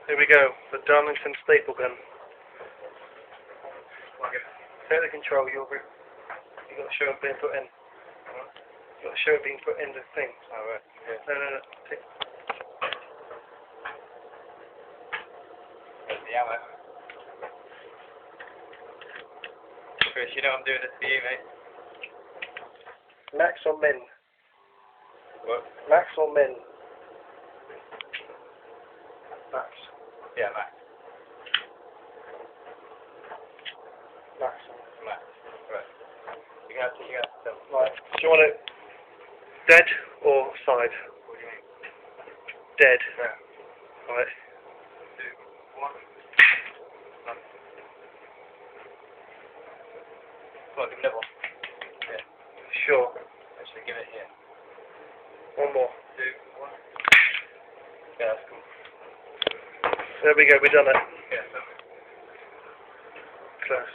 Here we go, the Darlington staple gun. Take the control, you've got to show it being put in. You've got to show it being put in the thing. Oh, right. Yeah. No. There's the ammo. Chris, you know I'm doing this for you, mate. Max or min? What? Max or min? Max. Yeah, Max. Max. Max. Right. You have to tell. Right. Do you want it dead or side? What do you mean? Dead. Yeah. Right. 2, 1. Come on, give me another one. Yeah. Sure. Actually, give it here. One more. 2, 1. Yeah, that's cool. There we go, we've done it. Yeah, so. Close.